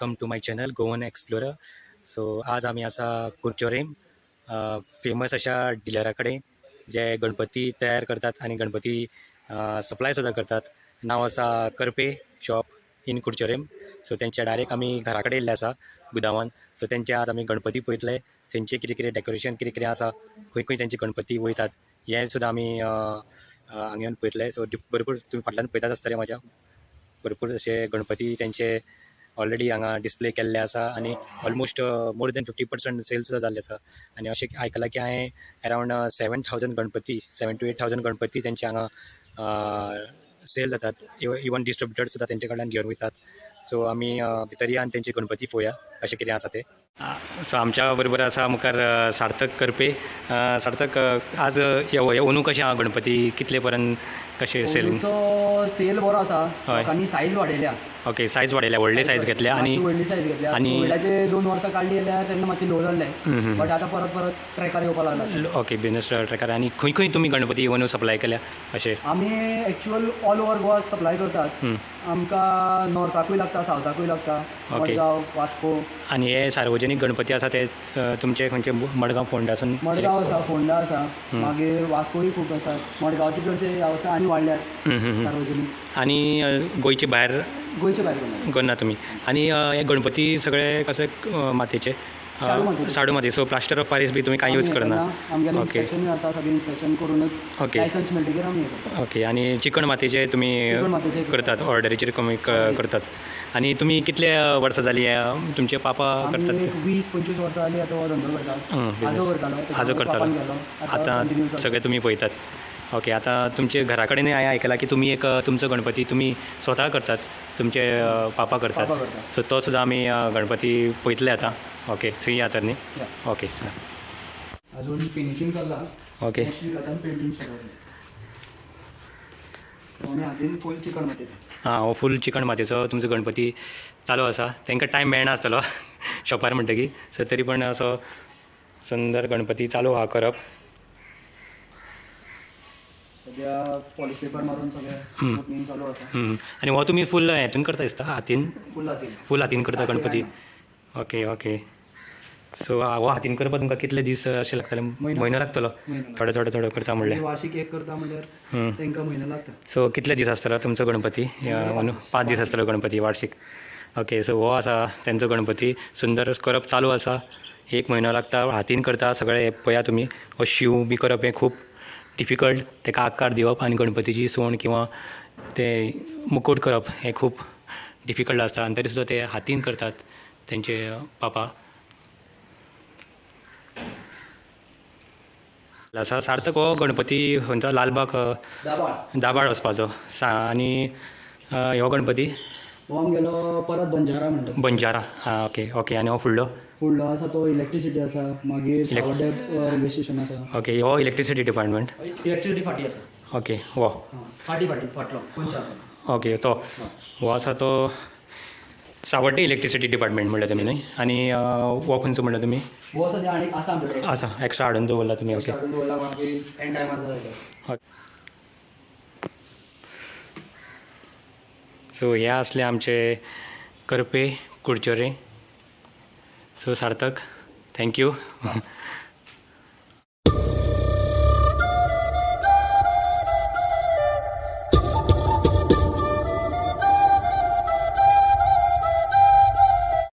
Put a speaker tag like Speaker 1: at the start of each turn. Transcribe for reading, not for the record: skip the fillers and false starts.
Speaker 1: Welcome to my channel Goan explorer. So आज आम्ही असा curchorem फेमस अशा डिलराकडे जे गणपती तयार करतात आणि गणपती सप्लायसुद्धा करतात. नाव असा Karpe shop in curchorem. So त्यांच्या डायरेक्ट आम्ही घराकडे येयल्ले आसा गुदावान. सो त्यांचे आज आम्ही गणपती पळयतले, तेंचे कितें कितें डेकोरेशन कितें कितें आसा, खंय खंय तेंचे गणपती वयतात हें सुद्दां आमी हांगा येवन पळयतले. सो भरपूर तुम्ही फाटल्यान पळयतात आसतले म्हाज्या भरपूर असे गणपती त्यांचे ऑलरेडी हांगा डिस्प्ले केल्ले आसा आणि ऑलमोस्ट मोर दॅन 50% सेल सुद्दां जाल्ले आसा. आणि अशें आयकलां की हांवें अरावंड 7,000 गणपती 7 to 8,000 गणपती तेंचे हांगा सेल जातात. इवन डिस्ट्रिब्युटर सुद्दां तेंचे कडल्यान घेवन वयतात. सो आमी भितर या आनी तेंचे गणपती पळोवया कशें कितें आसा ते. सो आमच्या बरोबर आसा मुखार सार्थक करपे. सार्थक, आज हे अंदू कशें आहा गणपती, कितले पर्यंत कशें सेल?
Speaker 2: सेल बरो आसा. लोकांनी सायज वाडयल्या.
Speaker 1: ओके, सायज वाडयल्या, व्हडली सायज घेतल्या आणि
Speaker 2: व्हडली सायज घेतल्या.
Speaker 1: आणि
Speaker 2: कोविडाचे 2 वर्सां काडली जाल्यार तेन्ना मातशें लो जाल्लें, बट आतां परत ट्रॅकार येवपाक लागला.
Speaker 1: Okay, business tracker. आणि खंय खंय तुमी गणपती अंदू सप्लाय केल्या अशें?
Speaker 2: आमी actual all over Goa supply करतात. आमकां नॉर्थाकूय लागता, सावथाकूय लागता, मडगांव, वास्को.
Speaker 1: आणि हे सार्वजनीक गणपती आसा ते तुमचे खंयचे? मडगांव, फोंडासून?
Speaker 2: मडगांव आसा, फोंडा आसा, मागीर वास्कोय खूब आसा. मडगांवचे चडशे आसा आनी वाडल्यात सार्वजनीक.
Speaker 1: आणि गोंयचे भायर करना तुमी? आणि हे गणपती सगळे कसे मातयेचे? शाडू माती. सो प्लास्टर ऑफ पॅरिस बी तुमी कांय यूज करना? Okay okay okay. आणि चिकण मातयेचे तुमी करतात, ऑर्डरीचेर कमी करतात. आणि तुमी कितले वर्सां जाली तुमचे पापा करतात?
Speaker 2: 20-25 वर्सां जाली आतां धंदो करतात.
Speaker 1: आजो करतालो, आतां सगळे तुमी पळयतात. ओके. आता तुमचे घरा कडेन हांवें आयकलां की तुमी एक तुमचो गणपती तुमी स्वता करतात, तुमचे पापा करतात. सो तो सुद्दां आमी गणपती पळयतले आतां. ओके, थंय या तर न्ही? Okay sir.
Speaker 2: अजून फिनिशिंग चल्ला.
Speaker 1: ओके.
Speaker 2: फूल चिकन मातयेचो.
Speaker 1: हां, हो फूल चिकन मातयेचो तुमचो गणपती चालू आसा. तांकां टायम मेळना आसतलो शॉपार म्हणटकीर. सो तरी पण असो सुंदर गणपती चालू आहा करप.
Speaker 2: सद्या पॉलिश पेपर मारून सगळें चालू आसा.
Speaker 1: आणि हो तुमी फूल हेतून करता दिसता, हातीन? फूल हातीन करता गणपती. Okay okay. सो हो हातीन करपाक तुमकां कितले दीस अशें लागतले? म्हयनो लागतलो? थोडे करता म्हणल्यार
Speaker 2: वार्षिक एक करता म्हणल्यार तांकां म्हयनो लागता.
Speaker 1: सो कितले दीस आसतलो तुमचो गणपती? 5 दीस आसतलो गणपती वार्षिक. ओके. सो हो आसा तेंचो गणपती सुंदर करप चालू आसा. 1 म्हयनो लागता, हातीन करता सगळे. पळया तुमी, हो शिव बी करप हें खूब डिफिकल्ट. ताका आकार दिवप आनी गणपतीची सोंड किंवा ते मुकुट करप हें खूब डिफिकल्ट आसता. आनी तरी सुद्दां ते हातीन करतात तेंचे पापा. आसा सार्थक, हो गणपती खंयचो? लालबाग, दाबाळ वचपाचो. आनी हो गणपती
Speaker 2: हो आमगेलो परत बंजारा म्हणटा.
Speaker 1: बंजारा. हां, ओके ओके. आनी हो फुडलो
Speaker 2: आसा तो इलेक्ट्रिसिटी आसा. मागीर रेल्वे स्टेशन आसा.
Speaker 1: ओके. हो इलेक्ट्रिसिटी डिपार्टमेंट.
Speaker 2: इलेक्ट्रिसिटी फाटी आसा.
Speaker 1: ओके. हो
Speaker 2: फाटलो कोणशे आसा.
Speaker 1: ओके. तो हो आसा तो सावड्डे इलेक्ट्रिसिटी डिपार्टमेंट म्हणल्यार तुमी न्ही? आनी हो खंयचो म्हणल्यार तुमी?
Speaker 2: हो सद्या आनी आसा आमचे
Speaker 1: आसा, एक्स्ट्रा हाडून दवरला तुमी? ओके.
Speaker 2: मागीर टायमार जाता.
Speaker 1: सो हे असले आमचे करपे curchorem. सो सार्थक, थँक्यू.